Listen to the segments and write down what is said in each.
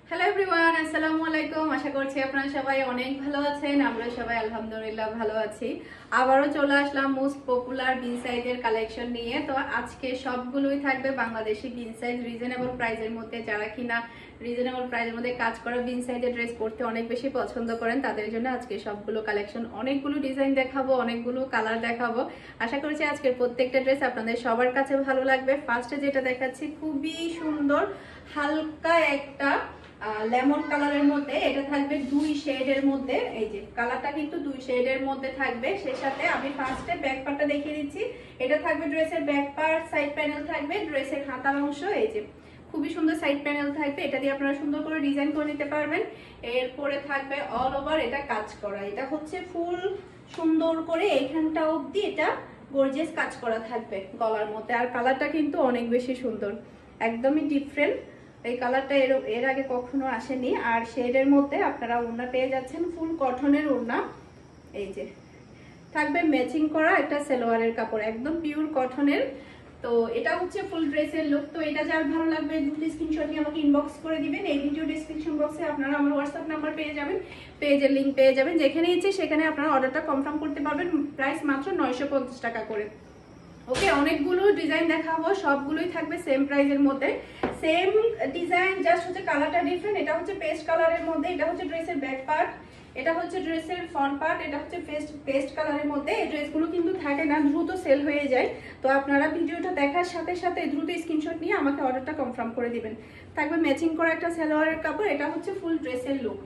Hello everyone, আসসালামু আলাইকুম। আশা করছি আপনারা সবাই অনেক ভালো আছেন। আমরা সবাই আলহামদুলিল্লাহ ভালো আছি। আবারও চলে আসলাম মোস্ট পপুলার বিন সাইজের কালেকশন নিয়ে। তো আজকে সবগুলোই থাকবে বাংলাদেশি বিন সাইজ, রিজনেবল প্রাইসের মধ্যে। যারা কিনা রিজনেবল প্রাইসের মধ্যে কাজ করা বিন সাইজের ড্রেস পরতে অনেক বেশি পছন্দ করেন, তাদের জন্য আজকে সবগুলো কালেকশন, অনেকগুলো ডিজাইন দেখাবো, অনেকগুলো কালার দেখাবো। আশা করছি আজকের প্রত্যেকটা ড্রেস আপনাদের সবার কাছে ভালো লাগবে। ফার্স্টে যেটা দেখাচ্ছি খুবই সুন্দর হালকা একটা লেমন কালারের মধ্যে, এটা থাকবে দুই শেডের মধ্যে। এই যে কালারটা কিন্তু দুই শেডের মধ্যে থাকবে। সেই সাথে আমি ফার্স্টে ব্যাক পার্টটা দেখিয়ে দিচ্ছি। এটা থাকবে ড্রেসের ব্যাক পার্ট, সাইড প্যানেল থাকবে, ড্রেসের হাতার অংশ। এই যে খুবই সুন্দর সাইড প্যানেল থাকবে, এটা দিয়ে আপনারা সুন্দর করে ডিজাইন করে নিতে পারবেন। এরপরে থাকবে অল ওভার এটা কাজ করা, এটা হচ্ছে ফুল সুন্দর করে এইখানটা অবধি এটা গর্জিয়াস কাজ করা থাকবে গলার মধ্যে। আর কালারটা কিন্তু অনেক বেশি সুন্দর, একদমই ডিফারেন্ট। এই কালারটা এর আগে কখনো আসেনি। আর শেডের মধ্যে আপনারা ওড়না পেয়ে যাচ্ছেন ফুল কটনের ওড়না। এই যে থাকবে ম্যাচিং করা একটা সালোয়ারের কাপড়, একদম পিওর কটনের। তো এটা হচ্ছে ফুল ড্রেসের লুক। তো এটা যার ভালো লাগবে দ্রুত স্ক্রিনশট নিয়ে আমাকে ইনবক্স করে দিবেন। এই ভিডিও ডেসক্রিপশন বক্সে আপনারা আমার হোয়াটসঅ্যাপ নাম্বার পেয়ে যাবেন, পেজের লিঙ্ক পেয়ে যাবেন। যেখানে ইচ্ছে সেখানে আপনারা অর্ডারটা কনফার্ম করতে পারবেন। প্রাইস মাত্র 950 টাকা করে। ওকে, অনেকগুলো ডিজাইন দেখাবো, সবগুলোই থাকবে সেম প্রাইসের মধ্যে। সেম ডিজাইন, জাস্ট হচ্ছে কালারটা ডিফারেন্ট। এটা হচ্ছে পেস্ট কালারের মধ্যে, এটা হচ্ছে ড্রেসের ব্যাক পার্ট, এটা হচ্ছে ড্রেসের ফ্রন্ট পার্ট, এটা হচ্ছে পেস্ট কালারের মধ্যে। এই ড্রেসগুলো কিন্তু থাকে না, দ্রুত সেল হয়ে যায়। তো আপনারা ভিডিওটা দেখার সাথে সাথে দ্রুত স্ক্রিনশট নিয়ে আমাকে অর্ডারটা কনফার্ম করে দিবেন। থাকবে ম্যাচিং করা একটা সালোয়ারের কাপড়, এটা হচ্ছে ফুল ড্রেসের লুক।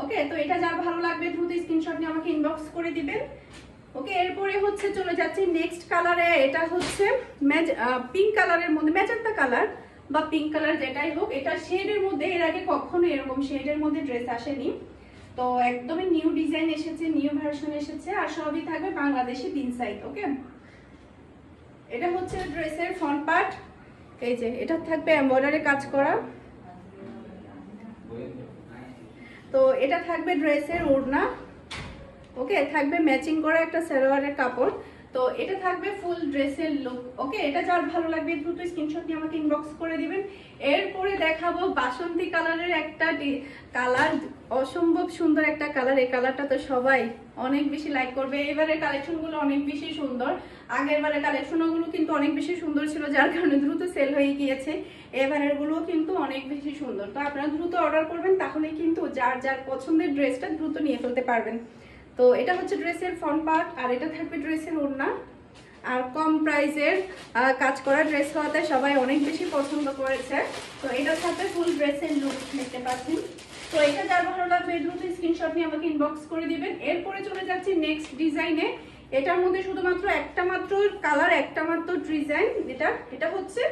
ওকে, তো এটা যার ভালো লাগবে দ্রুত স্ক্রিনশট নিয়ে আমাকে ইনবক্স করে দিবেন। ওকে, এরপরে হচ্ছে চলে যাচ্ছি নেক্সট কালারে। এটা হচ্ছে পিঙ্ক কালারের মধ্যে, ম্যাজেন্টা কালার বা পিঙ্ক কালার যেটাই হোক, এটা শেডের মধ্যে। এর আগে কখনো এরকম শেডের মধ্যে ড্রেস আসেনি। তো একদমই নিউ ডিজাইন এসেছে, নিউ ভার্সন এসেছে। আর সবই থাকবে বাংলাদেশি তিন সাইড। ওকে, এটা হচ্ছে ড্রেসের ফ্রন্ট পার্ট। এই যে এটা থাকবে এমব্রয়ডারি কাজ করা। তো এটা থাকবে ড্রেসের ওড়না। ওকে, থাকবে ম্যাচিং করা একটা সালোয়ারের কাপড়। তো এটা থাকবে ফুল ড্রেসের লুক। ওকে, এটা যার ভালো লাগবে দ্রুত স্ক্রিনশট নিয়ে আমাকে ইনবক্স করে দিবেন। এরপরে দেখাবো বাসন্তী কালারের একটা কালার, অসম্ভব সুন্দর একটা কালার। এই কালারটা তো সবাই অনেক বেশি লাইক করবে। এবারের কালেকশনগুলো অনেক বেশি সুন্দর, আগের বারের কালেকশনগুলো কিন্তু অনেক বেশি সুন্দর ছিল, যার কারণে দ্রুত সেল হয়ে গিয়েছে। এবারের গুলো কিন্তু অনেক বেশি সুন্দর। তো আপনারা দ্রুত অর্ডার করবেন, তাহলে কিন্তু যার যার পছন্দের ড্রেসটা দ্রুত নিয়ে ফেলতে পারবেন। তো এটা হচ্ছে ড্রেসের ফ্রন্ট পার্ট, আর এটা থাকবে ড্রেসের ওড়না। আর কম প্রাইসের কাজ করা ড্রেস হওয়াতে সবাই অনেক বেশি পছন্দ করেছে। তো এটা থাকবে ফুল ড্রেসের লুক, দেখতে পাচ্ছেন। তো এটা যার ভালো লাগবে দ্রুত স্ক্রিনশট নিয়ে আমাকে ইনবক্স করে দিবেন। এরপরে চলে যাচ্ছি নেক্সট ডিজাইনে। এটার মধ্যে শুধুমাত্র একটা মাত্র কালার, একটা মাত্র ডিজাইন। এটা হচ্ছে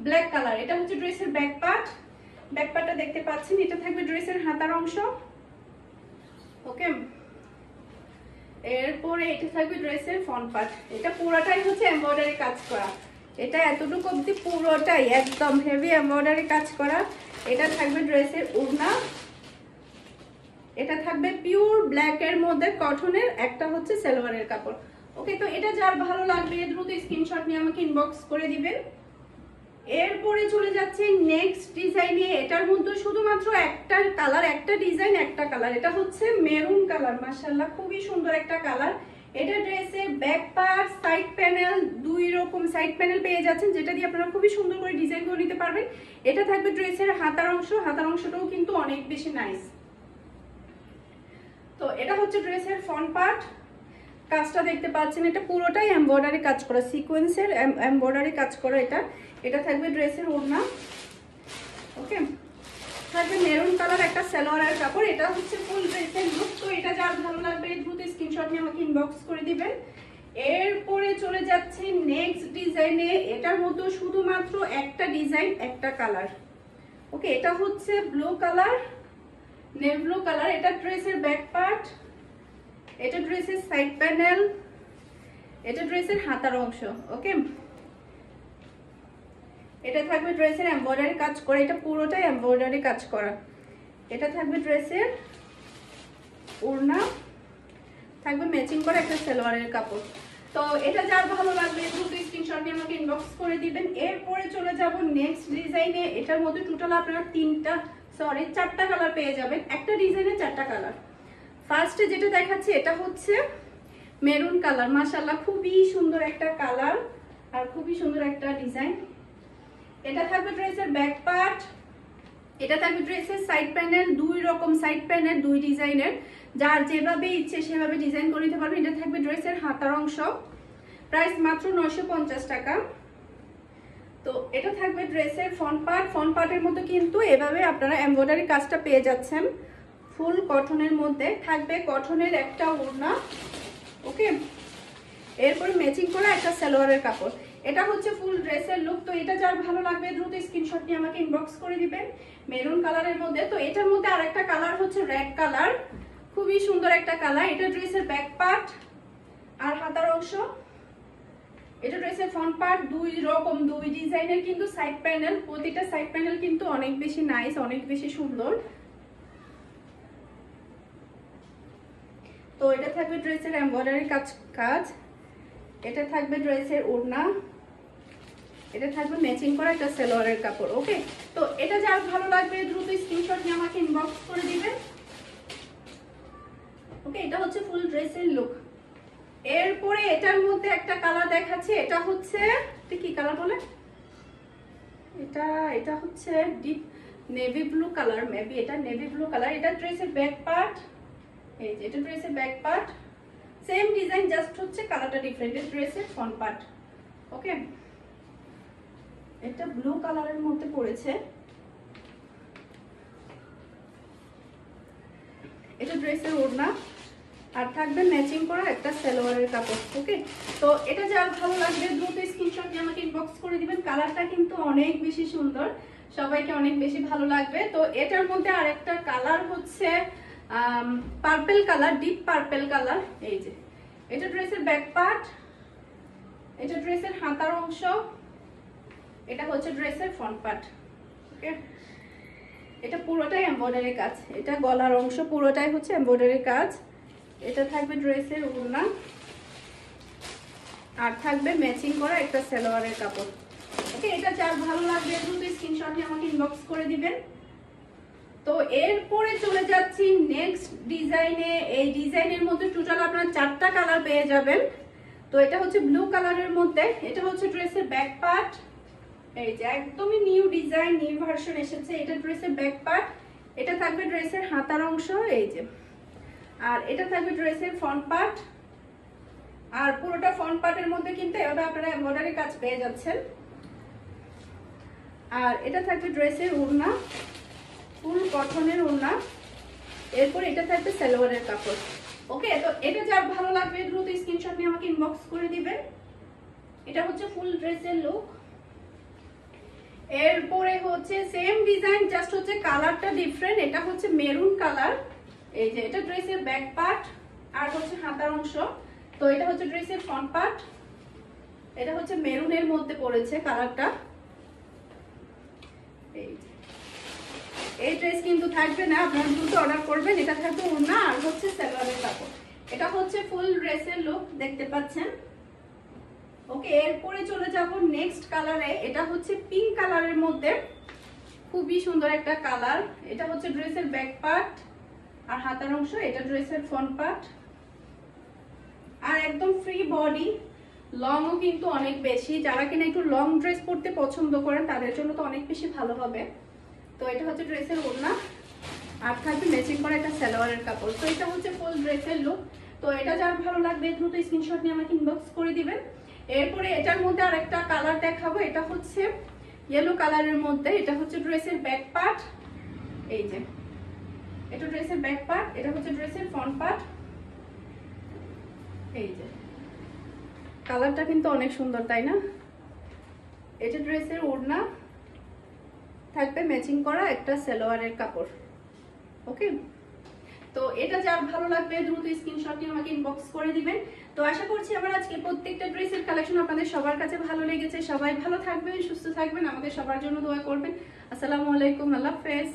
ব্ল্যাক কালার। এটা হচ্ছে ড্রেসের ব্যাক পার্ট, ব্যাক পার্টটা দেখতে পাচ্ছেন। এটা থাকবে ড্রেসের হাতার অংশ। ওকে, এরপরে এটা থাকবে ড্রেসের ফ্রন্ট পার্ট। এটা পুরোটাই হচ্ছে এমব্রয়ডারি কাজ করা। এটা এতটুকু অবধি পুরোটাই একদম হেভি এমব্রয়ডারি কাজ করা। এটা থাকবে ড্রেসের ওড়না। এটা থাকবে পিওর ব্ল্যাক এর মধ্যে কটনের একটা হচ্ছে সালোয়ারের কাপড়। ওকে, তো এটা যার ভালো লাগবে দ্রুত স্ক্রিনশট নিয়ে আমাকে ইনবক্স করে দিবেন। এরপরে চলে যাচ্ছে নেক্সট ডিজাইনে। এটার মধ্যে শুধুমাত্র একটা কালার, একটা ডিজাইন, একটা কালার। এটা হচ্ছে মেরুন কালার। মাশাআল্লাহ, খুবই সুন্দর একটা কালার। এটা ড্রেসের ব্যাক পার্ট, সাইড প্যানেল, দুই রকম সাইড প্যানেল পেয়ে যাচ্ছেন, যেটা দিয়ে আপনারা খুবই সুন্দর করে ডিজাইন করে নিতে পারবেন। এটা থাকবে ড্রেসের হাতার অংশ। হাতার অংশটাও কিন্তু অনেক বেশি নাইস। তো এটা হচ্ছে ড্রেসের ফ্রন্ট পার্ট। কাজটা দেখতে পাচ্ছেন, এটা পুরোটাই এমব্রয়ডারি কাজ করা, সিকোয়েন্সের এমব্রয়ডারি কাজ করা। এটা থাকবে ড্রেসের ওড়না। ওকে, থাকবে মেরুন কালার একটা সালোয়ারের কাপড়। এটা হচ্ছে ফুল ড্রেসের লুক। তো এটা যার ভালো লাগবে দ্রুত স্ক্রিনশট নিয়ে আমাকে ইনবক্স করে দিবেন। এরপরে চলে যাচ্ছে নেক্সট ডিজাইনে। এটার মধ্যে শুধুমাত্র একটা ডিজাইন, একটা কালার। ওকে, এটা হচ্ছে blue colour, navy blue colour. এটা ড্রেসের ব্যাক পার্ট, এটা ড্রেসের সাইড প্যানেল, এটা ড্রেসের হাতার অংশ। ওকে, এটা থাকবে ড্রেসের এমব্রয়ডারি কাজ করা। এটা পুরোটাই এমব্রয়ডারি কাজ করা। এটা থাকবে ড্রেসের ওড়না, থাকবে ম্যাচিং করা একটা সালোয়ারের কাপড়। তো এটা যার ভালো লাগবে দ্রুত স্ক্রিনশট নিয়ে আমাকে ইনবক্স করে দিবেন। এরপরে চলে যাব নেক্সট ডিজাইনে। এটার মধ্যে টোটাল আপনারা তিনটা সরি 4টা কালার পেয়ে যাবেন, একটা ডিজাইনে 4টা কালার। ফার্স্টে যেটা দেখাচ্ছি এটা হচ্ছে মেরুন কালার, মাশাআল্লাহ খুবই সুন্দর একটা কালার আর খুবই সুন্দর একটা ডিজাইন। এটা থাকবে ড্রেসের ব্যাক পার্ট, এটা থাকবে ড্রেসের সাইড প্যানেল, দুই রকম সাইড প্যানেল, দুই ডিজাইনের, যার যেভাবে ইচ্ছে সেভাবে ডিজাইন করে নিতে পারবেন। এটা থাকবে ড্রেসের হাতার অংশ, প্রাইস মাত্র 950 টাকা। তো এটা থাকবে ড্রেসের ফ্রন্ট পার্ট, ফ্রন্ট পার্টের মধ্যে কিন্তু এভাবে আপনারা এমব্রয়ডারি কাজটা পেয়ে যাচ্ছেন। ফুল কটনের মধ্যে থাকবে কটনের একটা ওড়না, ওকে। এরপরে ম্যাচিং করা একটা সালোয়ারের কাপড়। এটা হচ্ছে ফুল ড্রেসের লুক। তো এটা যার ভালো লাগবে দ্রুত স্ক্রিনশট নিয়ে আমাকে ইনবক্স করে দিবেন মেরুন কালারের মধ্যে। তো এটার মধ্যে আরেকটা কালার হচ্ছে রেড কালার, খুবই সুন্দর একটা কালার। এটা ড্রেসের ব্যাক পার্ট আর হাতার অংশ, এটা ড্রেসের ফ্রন্ট পার্ট, দুই রকম দুই ডিজাইনের কিন্তু সাইড প্যানেল, প্রতিটা সাইড প্যানেল কিন্তু অনেক বেশি নাইস, অনেক বেশি সুন্দর। তো এটা থাকবে ড্রেসের এমব্রয়ডারি কাজ, এটা থাকবে ড্রেসের ওড়না, এটা থাকবে ম্যাচিং করা একটা সালোয়ারের কাপড়, ওকে। তো এটা যার ভালো লাগবে দ্রুত স্ক্রিনশট নিয়ে আমাকে ইনবক্স করে দিবেন, ওকে। এটা হচ্ছে ফুল ড্রেসের লুক। এরপরে এটার মধ্যে একটা কালার দেখাচ্ছে, এটা হচ্ছে কি কালার বলে, এটা হচ্ছে deep navy blue colour, maybe এটা নেভি ব্লু কালার। এটা ড্রেসের ব্যাক পার্ট, এই যে এটা ড্রেসের back part, same design just হচ্ছে কালারটা ডিফারেন্ট। এটা ড্রেসের ফ্রন্ট পার্ট, ওকে। এটা ব্লু কালারের মধ্যে পড়েছে, এটা ড্রেসের ওড়না আর থাকবে ম্যাচিং করা একটা সালোয়ারের কাপড়, ওকে। তো এটা যার ভালো লাগবে দ্রুত স্ক্রিনশট নিয়ে আমাকে ইনবক্স করে দিবেন। কালারটা কিন্তু অনেক বেশি সুন্দর, সবাইকে অনেক বেশি ভালো লাগবে। তো এটার মধ্যে আরেকটা কালার হচ্ছে purple colour, deep purple colour. এই যে এটা ড্রেসের ব্যাক পার্ট, এটা ড্রেসের হাতার অংশ, এটা হচ্ছে ড্রেসের ফ্রন্ট পার্ট, ওকে। এটা পুরোটাই এমব্রয়ডারি কাজ, এটা গলার অংশ পুরোটাই হচ্ছে এমব্রয়ডারি কাজ। এটা থাকবে ড্রেসের ওড়না আর থাকবে ম্যাচিং করা একটা সালোয়ারের কাপড়, ওকে। এটা যার ভালো লাগবে দ্রুত স্ক্রিনশট নিয়ে আমাকে ইনবক্স করে দিবেন। তো এরপরে চলে যাচ্ছি নেক্সট ডিজাইনে। এই ডিজাইনের মধ্যে টোটাল আপনারা 4টা কালার পেয়ে যাবেন। তো এটা হচ্ছে ব্লু কালারের মধ্যে, এটা হচ্ছে ড্রেসের ব্যাক পার্ট, এই যে একদমই নিউ ডিজাইন, নিউ ভার্সন এসেছে। এটা ড্রেসের ব্যাক পার্ট, এটা থাকবে ড্রেসের হাতার অংশ, এই যে। আর এটা থাকবে ড্রেসের ফ্রন্ট পার্ট, আর পুরোটা ফ্রন্ট পার্টের মধ্যে কিন্তু এভাবে আপনারা এমব্রয়ডারি কাজ পেয়ে যাচ্ছেন। আর এটা থাকবে ড্রেসের ওড়না, ফুল কটনের ওড়না। এরপর এটা থাকবে সালোয়ারের কাপড়, ওকে। তো এটা যার ভালো লাগবে দ্রুত স্ক্রিনশট নিয়ে আমাকে ইনবক্স করে দিবেন। এটা হচ্ছে ফুল ড্রেসের লুক। এরপরে হচ্ছে সেম ডিজাইন, জাস্ট হচ্ছে কালারটা ডিফারেন্ট। এটা হচ্ছে মেরুন কালার, এই যে এটা ড্রেসের ব্যাক পার্ট আর হচ্ছে হাতার অংশ। তো এটা হচ্ছে ড্রেসের ফ্রন্ট পার্ট, এটা হচ্ছে মেরুনের মধ্যে পড়েছে কালারটা। এই ড্রেস কিন্তু থাকবে না, আপনারা দ্রুত অর্ডার করবেন। এটা থাকবে ওড়না আর হচ্ছে সালোয়ারের কাপড়। এটা হচ্ছে ফুল ড্রেসের লুক, দেখতে পাচ্ছেন, ওকে। এরপরে চলে যাব নেক্সট কালারে। এটা হচ্ছে পিঙ্ক কালারের মধ্যে, খুবই সুন্দর একটা কালার। এটা হচ্ছে ড্রেসের ব্যাক পার্ট আর হাতার অংশ, এটা ড্রেসের ফ্রন্ট পার্ট। আর একদম ফ্রি বডি, লংও কিন্তু অনেক বেশি। যারা কিনা একটু লং ড্রেস পরতে পছন্দ করেন তাদের জন্য তো অনেক বেশি ভালো হবে। তো এটা হচ্ছে ড্রেসের ওড়না আর থাকবে ম্যাচিং করা একটা সালোয়ারের কাপড়। তো এটা হচ্ছে ফুল ড্রেসের লুক। তো এটা যার ভালো লাগবে দ্রুত স্ক্রিনশট নিয়ে আমাকে ইনবক্স করে দিবেন। এরপরে এটার মধ্যে আরেকটা কালার দেখাবো, এটা হচ্ছে ইয়েলো কালারের মধ্যে। এটা হচ্ছে ড্রেসের ব্যাক পার্ট, এই যে এটা ড্রেসের ব্যাক পার্ট, এটা হচ্ছে ড্রেসের ফ্রন্ট পার্ট, এই যে কালারটা কিন্তু অনেক সুন্দর, তাই না? এটা ড্রেসের ওড়না, থাকবে ম্যাচিং করা একটা সালোয়ারের কাপড়, ওকে। তো এটা যার ভালো লাগবে দ্রুত স্ক্রিনশট নিয়ে আমাকে ইনবক্স করে দিবেন। তো আশা করছি আমার আজকে প্রত্যেকটা ড্রেসের কালেকশন আপনাদের সবার কাছে ভালো লেগেছে। সবাই ভালো থাকবেন, সুস্থ থাকবেন, আমাদের সবার জন্য দোয়া করবেন। আসসালামু আলাইকুম, আল্লাহ হাফেজ।